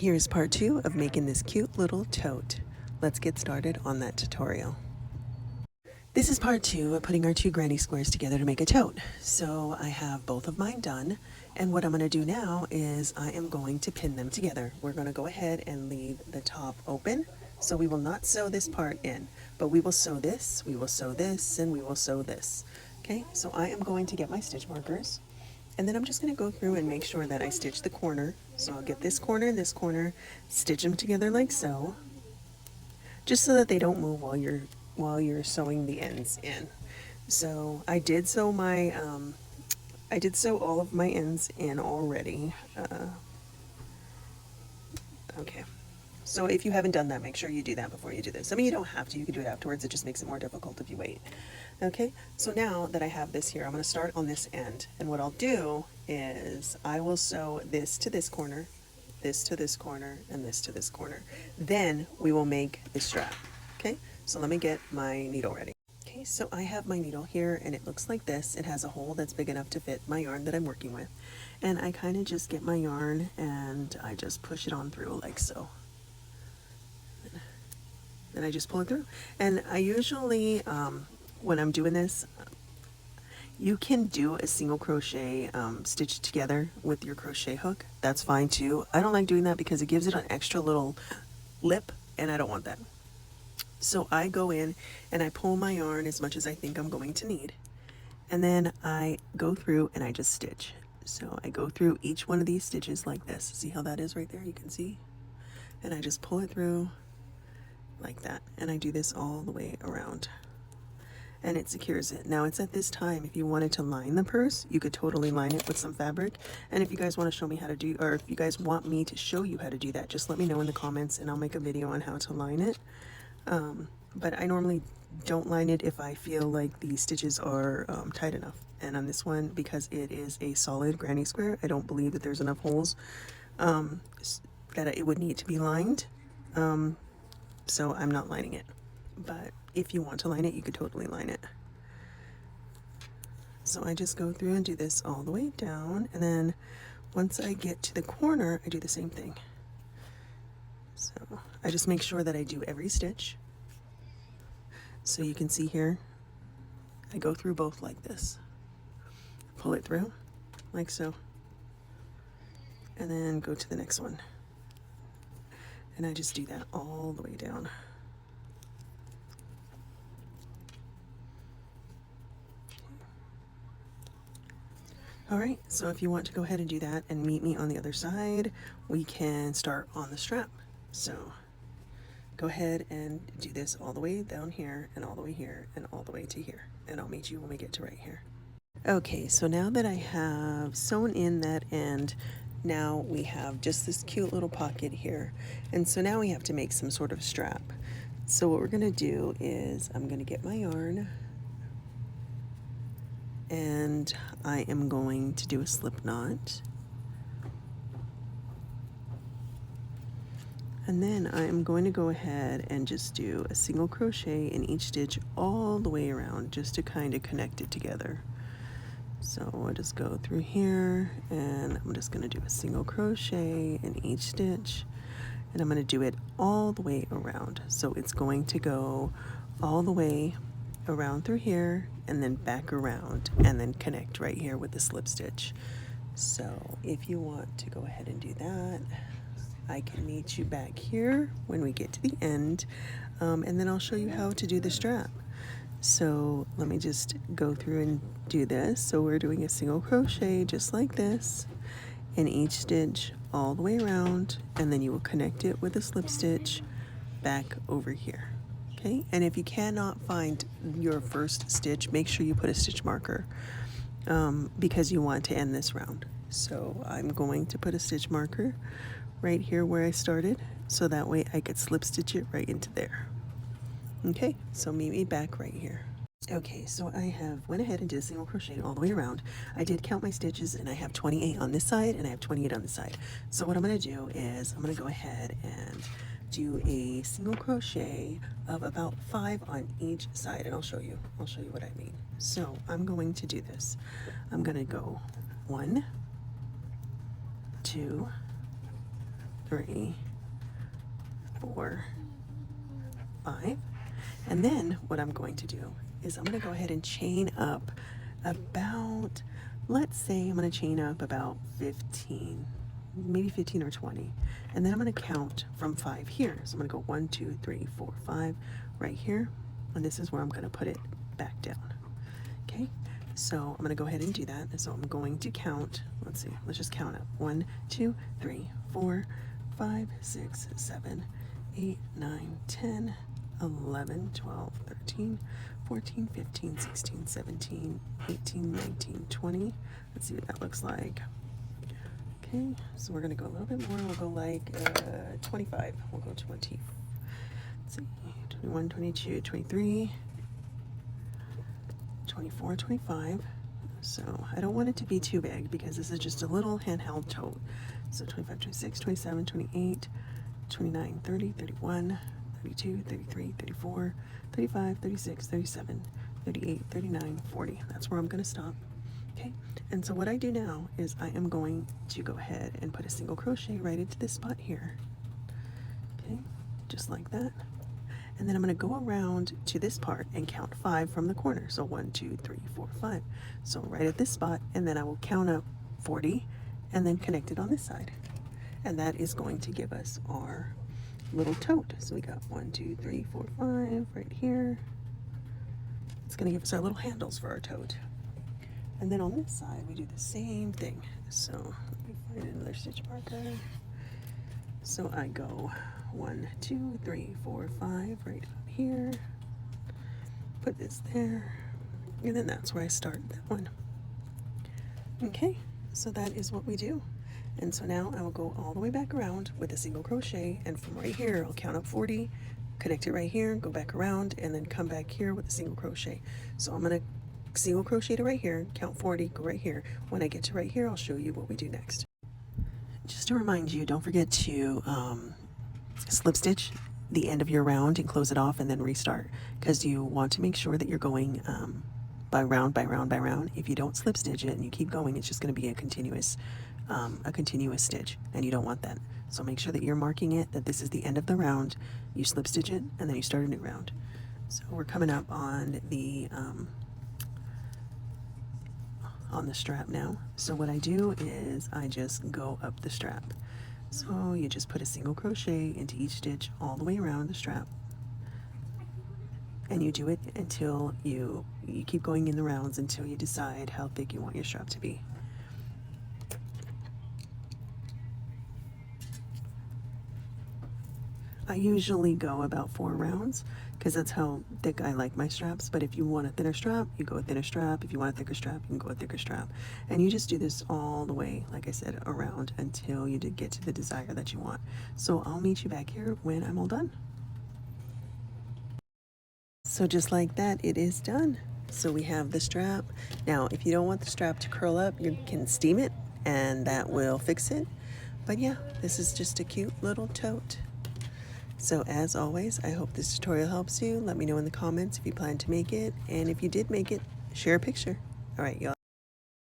Here's part 2 of making this cute little tote. Let's get started on that tutorial. This is part 2 of putting our 2 granny squares together to make a tote. So I have both of mine done, and what I'm going to do now is I am going to pin them together. We're going to go ahead and leave the top open, so we will not sew this part in, but we will sew this, we will sew this, and we will sew this. Okay, so I am going to get my stitch markers. And then I'm just going to go through and make sure that I stitch the corner. So I'll get this corner, stitch them together like so, just so that they don't move while you're sewing the ends in. So I did sew all of my ends in already. Okay. So if you haven't done that, make sure you do that before you do this. I mean, you don't have to, you can do it afterwards. It just makes it more difficult if you wait. Okay, so now that I have this here, I'm going to start on this end. And what I'll do is I will sew this to this corner, this to this corner, and this to this corner. Then we will make the strap. Okay, so let me get my needle ready. Okay, so I have my needle here and it looks like this. It has a hole that's big enough to fit my yarn that I'm working with. And I kind of just get my yarn and I just push it on through like so. Then I just pull it through. And I usually, when I'm doing this, you can do a single crochet stitch together with your crochet hook. That's fine too. I don't like doing that because it gives it an extra little lip and I don't want that. So I go in and I pull my yarn as much as I think I'm going to need. And then I go through and I just stitch. So I go through each one of these stitches like this. See how that is right there? You can see. And I just pull it through like that. And I do this all the way around. And it secures it. Now it's at this time, if you wanted to line the purse, you could totally line it with some fabric. And if you guys want to show me how to do, or if you guys want me to show you how to do that, just let me know in the comments and I'll make a video on how to line it. But I normally don't line it if I feel like the stitches are tight enough. And on this one, because it is a solid granny square, I don't believe that there's enough holes that it would need to be lined. So I'm not lining it. But if you want to line it, you could totally line it. So I just go through and do this all the way down, and then once I get to the corner, I do the same thing. So I just make sure that I do every stitch. So you can see here, I go through both like this. Pull it through, like so. And then go to the next one. And I just do that all the way down. All right, so if you want to go ahead and do that and meet me on the other side, we can start on the strap. So go ahead and do this all the way down here and all the way here and all the way to here. And I'll meet you when we get to right here. Okay, so now that I have sewn in that end, now we have just this cute little pocket here. And so now we have to make some sort of strap. So what we're gonna do is I'm gonna get my yarn and I am going to do a slip knot. And then I am going to go ahead and just do a single crochet in each stitch all the way around just to kind of connect it together. So I'll just go through here and I'm just going to do a single crochet in each stitch and I'm going to do it all the way around. So it's going to go all the way around through here and then back around and then connect right here with the slip stitch. So if you want to go ahead and do that, I can meet you back here when we get to the end, and then I'll show you how to do the strap. So let me just go through and do this. So we're doing a single crochet just like this in each stitch all the way around, and then you will connect it with a slip stitch back over here. Okay, and if you cannot find your first stitch, make sure you put a stitch marker because you want to end this round. So I'm going to put a stitch marker right here where I started, so that way I could slip stitch it right into there. Okay, so meet me back right here. Okay, so I have went ahead and did a single crochet all the way around. I did count my stitches and I have 28 on this side and I have 28 on this side. So what I'm going to do is I'm going to go ahead and do a single crochet of about 5 on each side, and I'll show you what I mean. So I'm going to do this. I'm going to go 1, 2, 3, 4, 5. And then what I'm going to do is I'm going to go ahead and chain up about, let's say I'm going to chain up about 15, maybe 15 or 20. And then I'm going to count from 5 here. So I'm going to go 1, 2, 3, 4, 5 right here. And this is where I'm going to put it back down. Okay, so I'm going to go ahead and do that. And so I'm going to count, let's see, let's just count up. 1, 2, 3, 4, 5, 6, 7, 8, 9, 10, 11, 12, 13, 14, 15, 16, 17, 18, 19, 20. Let's see what that looks like. Okay, so we're going to go a little bit more. We'll go like 25. We'll go 20. Let's see, 21, 22, 23, 24, 25. So I don't want it to be too big because this is just a little handheld tote. So 25, 26, 27, 28, 29, 30, 31, 32, 33, 34, 35, 36, 37, 38, 39, 40. That's where I'm going to stop. Okay, and so what I do now is I am going to go ahead and put a single crochet right into this spot here. Okay, just like that. And then I'm going to go around to this part and count 5 from the corner. So 1, 2, 3, 4, 5. So right at this spot, and then I will count up 40 and then connect it on this side. And that is going to give us our little tote. So we got 1, 2, 3, 4, 5 right here. It's going to give us our little handles for our tote. And then on this side, we do the same thing. So let me find another stitch marker. So I go 1, 2, 3, 4, 5 right out here. Put this there. And then that's where I start that one. Okay, so that is what we do. And so now I will go all the way back around with a single crochet, and from right here I'll count up 40, connect it right here, go back around, and then come back here with a single crochet. So I'm going to single crochet to right here, count 40, go right here. When I get to right here, I'll show you what we do next. Just to remind you, don't forget to slip stitch the end of your round and close it off and then restart, because you want to make sure that you're going by round by round by round. If you don't slip stitch it and you keep going, it's just going to be a continuous stitch, and you don't want that. So make sure that you're marking it, that this is the end of the round, you slip stitch it, and then you start a new round. So we're coming up on the strap now. So what I do is I just go up the strap. So you just put a single crochet into each stitch all the way around the strap, and you do it until you keep going in the rounds until you decide how thick you want your strap to be. I usually go about 4 rounds because that's how thick I like my straps. But if you want a thinner strap, you go a thinner strap. If you want a thicker strap, you can go a thicker strap. And you just do this all the way, like I said, around until you get to the desire that you want. So I'll meet you back here when I'm all done. So just like that, it is done. So we have the strap. Now, if you don't want the strap to curl up, you can steam it and that will fix it. But yeah, this is just a cute little tote. So as always, I hope this tutorial helps you. Let me know in the comments if you plan to make it, and if you did make it, share a picture. All right, y'all.